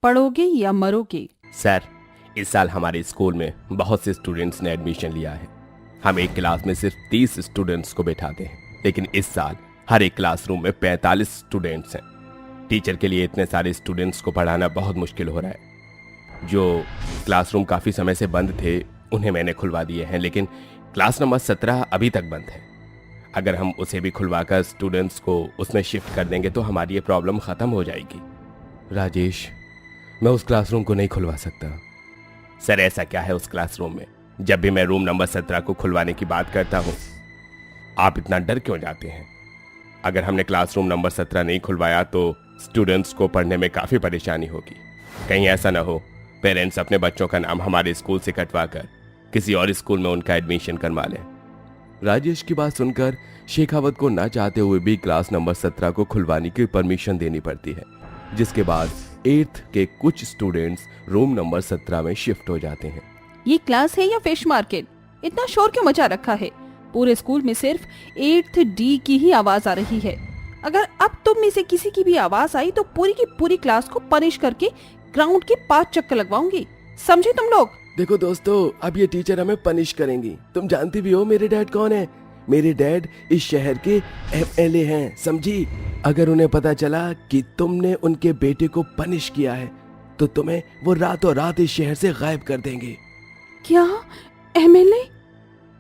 पढ़ोगे या मरोगे? सर, इस साल हमारे स्कूल में बहुत से स्टूडेंट्स ने एडमिशन लिया है। हम एक क्लास में सिर्फ 30 स्टूडेंट्स को बैठाते हैं, लेकिन इस साल हर एक क्लासरूम में 45 स्टूडेंट्स हैं। टीचर के लिए इतने सारे स्टूडेंट्स को पढ़ाना बहुत मुश्किल हो रहा है। जो क्लासरूम काफ़ी समय से बंद थे उन्हें मैंने खुलवा दिए हैं, लेकिन क्लास नंबर 17 अभी तक बंद है। अगर हम उसे भी खुलवाकर स्टूडेंट्स को उसमें शिफ्ट कर देंगे तो हमारी ये प्रॉब्लम ख़त्म हो जाएगी। राजेश, मैं उस क्लासरूम को नहीं खुलवा सकता। सर, ऐसा क्या है उस क्लासरूम में? जब भी मैं रूम नंबर 17 को खुलवाने की बात करता हूँ आप इतना डर क्यों जाते हैं? अगर हमने क्लासरूम नंबर 17 नहीं खुलवाया तो स्टूडेंट्स को पढ़ने में काफ़ी परेशानी होगी। कहीं ऐसा ना हो पेरेंट्स अपने बच्चों का नाम हमारे स्कूल से कटवा कर किसी और स्कूल में उनका एडमिशन करवा लें। राजेश की बात सुनकर शेखावत को ना चाहते हुए भी क्लास नंबर 17 को खुलवाने की परमिशन देनी पड़ती है, जिसके बाद 8th के कुछ स्टूडेंट्स रूम नंबर 17 में शिफ्ट हो जाते हैं। ये क्लास है या फिश मार्केट? इतना शोर क्यों मचा रखा है? पूरे स्कूल में सिर्फ 8th D की ही आवाज आ रही है। अगर अब तुम में से किसी की भी आवाज आई तो पूरी की पूरी क्लास को पनिश करके ग्राउंड के 5 चक्कर लगवाऊंगी। समझे तुम लोग? देखो दोस्तों, अब ये टीचर हमें पनिश करेंगी। तुम जानती भी हो मेरे डैड कौन है। मेरे डैड इस शहर के MLA हैं, समझी? अगर उन्हें पता चला कि तुमने उनके बेटे को पनिश किया है तो तुम्हें वो रातों रात इस शहर से गायब कर देंगे। क्या MLA?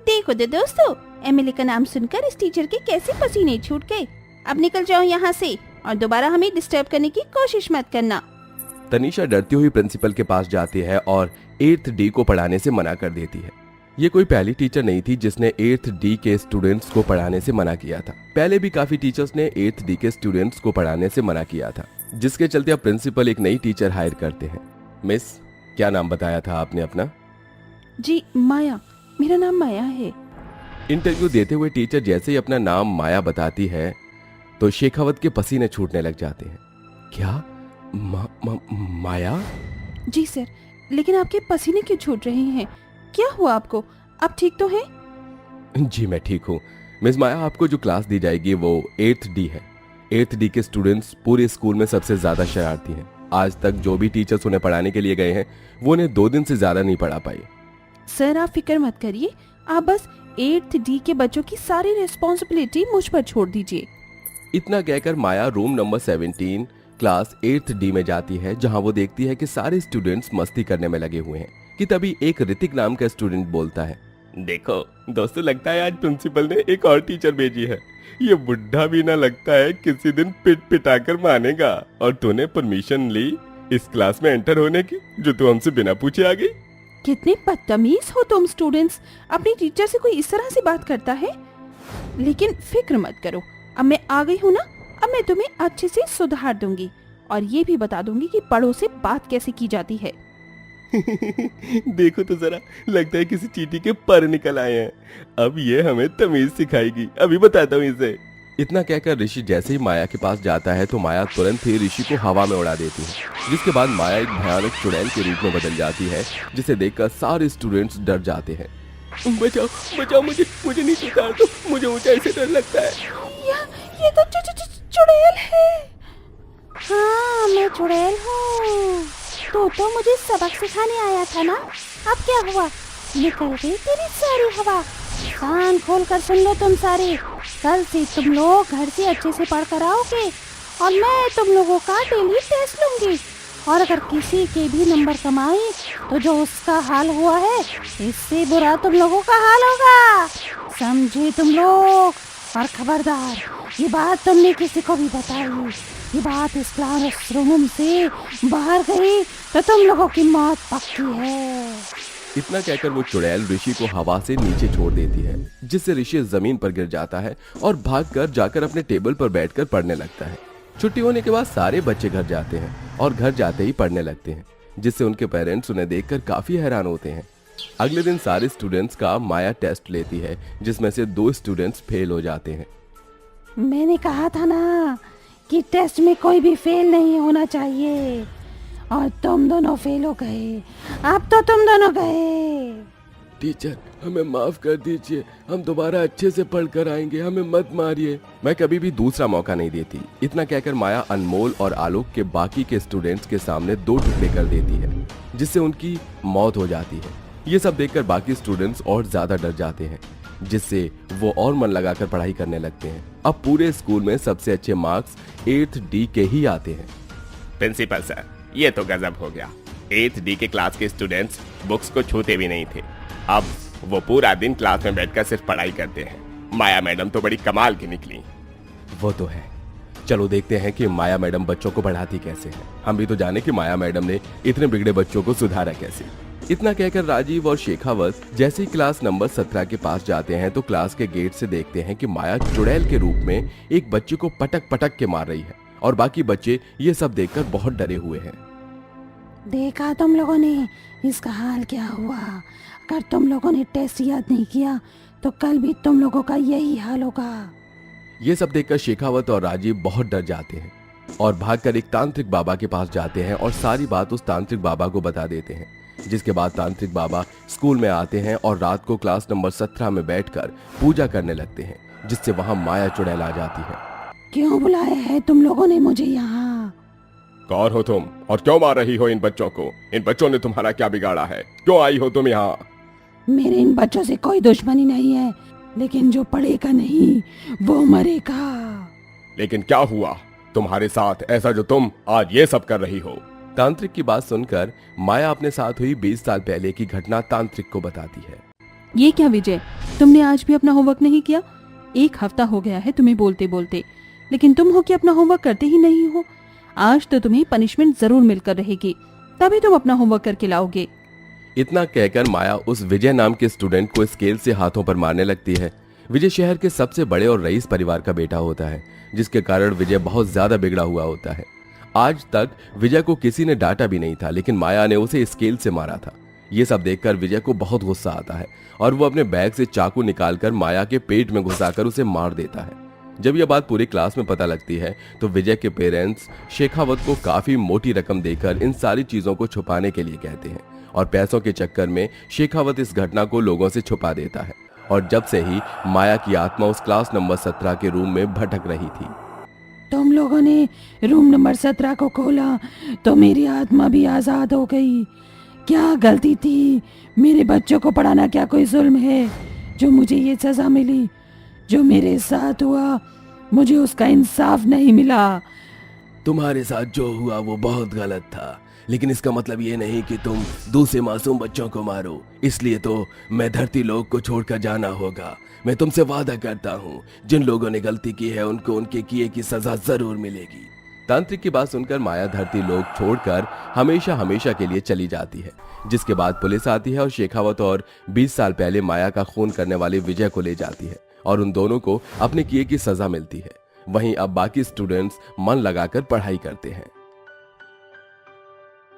देखो दे दोस्तों, MLA का नाम सुनकर इस टीचर के कैसे पसीने छूट गए। अब निकल जाओ यहाँ से और दोबारा हमें डिस्टर्ब करने की कोशिश मत करना। तनीषा डरती हुई प्रिंसिपल के पास जाती है और 8th D को पढ़ाने से मना कर देती है। ये कोई पहली टीचर नहीं थी जिसने 8th D के स्टूडेंट्स को पढ़ाने से मना किया था। पहले भी काफी टीचर्स ने 8th D के स्टूडेंट्स को पढ़ाने से मना किया था, जिसके चलते अब प्रिंसिपल एक नई टीचर हायर करते हैं। मिस, क्या नाम बताया था आपने अपना? जी माया, मेरा नाम माया है। इंटरव्यू देते हुए टीचर जैसे ही अपना नाम माया बताती है तो शेखावत के पसीने छूटने लग जाते हैं। क्या माया? जी सर, लेकिन आपके पसीने क्यों छूट रहे हैं? क्या हुआ आपको? आप ठीक तो हैं? जी मैं ठीक हूँ मिस माया। आपको जो क्लास दी जाएगी वो 8th D है। 8th D के स्टूडेंट्स पूरे स्कूल में सबसे ज्यादा शरारती हैं। आज तक जो भी टीचर्स उन्हें पढ़ाने के लिए गए हैं वो उन्हें 2 दिन से ज्यादा नहीं पढ़ा पाए। सर आप फिक्र मत करिए, आप बस 8th D के बच्चों की सारी रिस्पॉन्सिबिलिटी मुझ पर छोड़ दीजिए। इतना कहकर Maya room number 17 class 8th D में जाती है, जहां वो देखती है कि सारे स्टूडेंट्स मस्ती करने में लगे हुए हैं कि तभी एक ऋतिक नाम का स्टूडेंट बोलता है, देखो दोस्तों, लगता है आज प्रिंसिपल ने एक और टीचर भेजी है। ये बुढ़ा भी ना लगता है किसी दिन पिट पिटाकर मानेगा। और तूने परमिशन ली इस क्लास में एंटर होने की, जो तू हमसे बिना पूछे आ गई। कितने बदतमीज हो तुम स्टूडेंट्स, अपनी टीचर से कोई इस तरह से बात करता है? लेकिन फिक्र मत करो, अब मैं आ गई हूँ ना, अब मैं तुम्हें अच्छे से सुधार दूंगी और ये भी बता दूंगी कि बड़ों से बात कैसे की जाती है। देखो तो जरा, लगता है किसी चींटी के पर निकल आए हैं। अब ये हमें तमीज सिखाएगी, अभी बताता हूँ इसे। इतना कहकर ऋषि जैसे ही माया के पास जाता है तो माया तुरंत ही ऋषि को हवा में उड़ा देती है, जिसके बाद माया एक भयानक चुड़ैल के रूप में बदल जाती है, जिसे देखकर सारे स्टूडेंट्स डर जाते हैं। बचाओ बचाओ, मुझे नीचे उतार दो, मुझे ऊंचाई से डर लगता है। ये तो चुड़ैल है। हाँ, मैं चुड़ैल हूँ। तो मुझे सबक सिखाने आया था ना, अब क्या हुआ? निकल गई तेरी सारी हवा। कान खोल कर सुन लो तुम सारे, कल से तुम लोग घर से अच्छे से पढ़ कर आओगे और मैं तुम लोगों का डेली टेस्ट लूंगी, और अगर किसी के भी नंबर कम आए तो जो उसका हाल हुआ है इससे बुरा तुम लोगों का हाल होगा, समझे तुम लोग? और खबरदार, ये बात तुमने किसी को भी बताई, ये बात इस क्लासरूम से बाहर गई तो तुम लोगों की मौत पक्की है। इतना कहकर वो चुड़ैल ऋषि को हवा से नीचे छोड़ देती है, जिससे ऋषि जमीन पर गिर जाता है और भागकर जाकर अपने टेबल पर बैठकर पढ़ने लगता है। छुट्टी होने के बाद सारे बच्चे घर जाते हैं और घर जाते ही पढ़ने लगते हैं, जिससे उनके पेरेंट्स उन्हें देखकर काफी हैरान होते हैं। अगले दिन सारे स्टूडेंट्स का माया टेस्ट लेती है, जिसमें से 2 स्टूडेंट्स फेल हो जाते हैं। मैंने कहा था ना कि टेस्ट में कोई भी फेल नहीं होना चाहिए, और तुम दोनों फेल हो गए। अब तो तुम दोनों गए। टीचर हमें माफ कर दीजिए, हम दोबारा अच्छे से पढ़ कर आएंगे, हमें मत मारिए। मैं कभी भी दूसरा मौका नहीं देती। इतना कहकर माया अनमोल और आलोक के बाकी के स्टूडेंट्स के सामने 2 टुकड़े कर देती है, जिससे उनकी मौत हो जाती है। ये सब देखकर बाकी स्टूडेंट्स और ज्यादा डर जाते हैं, जिससे वो और मन लगाकर पढ़ाई करने लगते हैं। अब पूरे स्कूल में सबसे अच्छे मार्क्स 8th D के ही आते हैं। प्रिंसिपल सर, ये तो गजब हो गया। 8th D के क्लास के स्टूडेंट्स बुक्स को छूते भी नहीं थे, अब वो पूरा दिन क्लास में बैठकर सिर्फ पढ़ाई करते हैं। माया मैडम तो बड़ी कमाल की निकली। वो तो है, चलो देखते हैं कि माया मैडम बच्चों को पढ़ाती कैसे है। हम भी तो जाने कि माया मैडम ने इतने बिगड़े बच्चों को सुधारा कैसे। इतना कहकर राजीव और शेखावत जैसे ही क्लास नंबर 17 के पास जाते हैं तो क्लास के गेट से देखते हैं कि माया चुड़ैल के रूप में एक बच्चे को पटक पटक के मार रही है, और बाकी बच्चे ये सब देखकर बहुत डरे हुए हैं। देखा तुम लोगों ने इसका हाल क्या हुआ? अगर तुम लोगों ने टेस्ट याद नहीं किया तो कल भी तुम लोगों का यही हाल होगा। ये सब देखकर शेखावत और राजीव बहुत डर जाते हैं और भागकर एक तांत्रिक बाबा के पास जाते हैं और सारी बात उस तांत्रिक बाबा को बता देते हैं। जिसके बाद तांत्रिक बाबा स्कूल में आते हैं और रात को क्लास नंबर 17 में बैठकर पूजा करने लगते हैं, जिससे वहां माया चुड़ैल आ जाती है। क्यों बुलाया है तुम लोगों ने मुझे यहाँ? कौन हो तुम और क्यों मार रही हो इन बच्चों को? इन बच्चों ने तुम्हारा क्या बिगाड़ा है? क्यों आई हो तुम यहाँ? मेरे इन बच्चों से कोई दुश्मनी नहीं है, लेकिन जो पढ़ेगा नहीं वो मरेगा। लेकिन क्या हुआ तुम्हारे साथ ऐसा जो तुम आज ये सब कर रही हो? तांत्रिक की बात सुनकर माया अपने साथ हुई 20 साल पहले की घटना तांत्रिक को बताती है। ये क्या विजय, तुमने आज भी अपना होमवर्क नहीं किया? 1 हफ्ता हो गया है तुम्हें बोलते बोलते, लेकिन तुम हो कि अपना होमवर्क करते ही नहीं हो। आज तो तुम्हें पनिशमेंट जरूर मिलकर रहेगी, तभी तुम अपना होमवर्क करके लाओगे। इतना कहकर माया उस विजय नाम के स्टूडेंट को स्केल से हाथों पर मारने लगती है। विजय शहर के सबसे बड़े और रईस परिवार का बेटा होता है, जिसके कारण विजय बहुत ज्यादा बिगड़ा हुआ होता है। आज तक विजय को किसी ने डांटा भी नहीं था, लेकिन माया ने उसे स्केल से मारा था। ये सब देखकर विजय को बहुत गुस्सा आता है और वो अपने बैग से चाकू निकालकर माया के पेट में घुसाकर उसे मार देता है। जब यह बात पूरी क्लास में पता लगती है तो विजय के पेरेंट्स शेखावत को काफी मोटी रकम देकर इन सारी चीजों को छुपाने के लिए कहते हैं, और पैसों के चक्कर में शेखावत इस घटना को लोगों से छुपा देता है। और जब से ही माया की आत्मा उस क्लास नंबर 17 के रूम में भटक रही थी। तुम लोगों ने रूम नंबर 17 को खोला तो मेरी आत्मा भी आजाद हो गई। क्या गलती थी? मेरे बच्चों को पढ़ाना क्या कोई जुल्म है जो मुझे ये सजा मिली? जो मेरे साथ हुआ मुझे उसका इंसाफ नहीं मिला। तुम्हारे साथ जो हुआ वो बहुत गलत था, लेकिन इसका मतलब ये नहीं कि तुम दूसरे मासूम बच्चों को मारो। इसलिए तो मैं धरती लोक को छोड़कर जाना होगा। मैं तुमसे वादा करता हूँ, जिन लोगों ने गलती की है उनको उनके किए की सजा जरूर मिलेगी। तांत्रिक की बात सुनकर माया धरती लोक छोड़कर हमेशा हमेशा के लिए चली जाती है। जिसके बाद पुलिस आती है और शेखावत और 20 साल पहले माया का खून करने वाले विजय को ले जाती है, और उन दोनों को अपने किए की सजा मिलती है। वहीं अब बाकी स्टूडेंट्स मन लगाकर पढ़ाई करते हैं।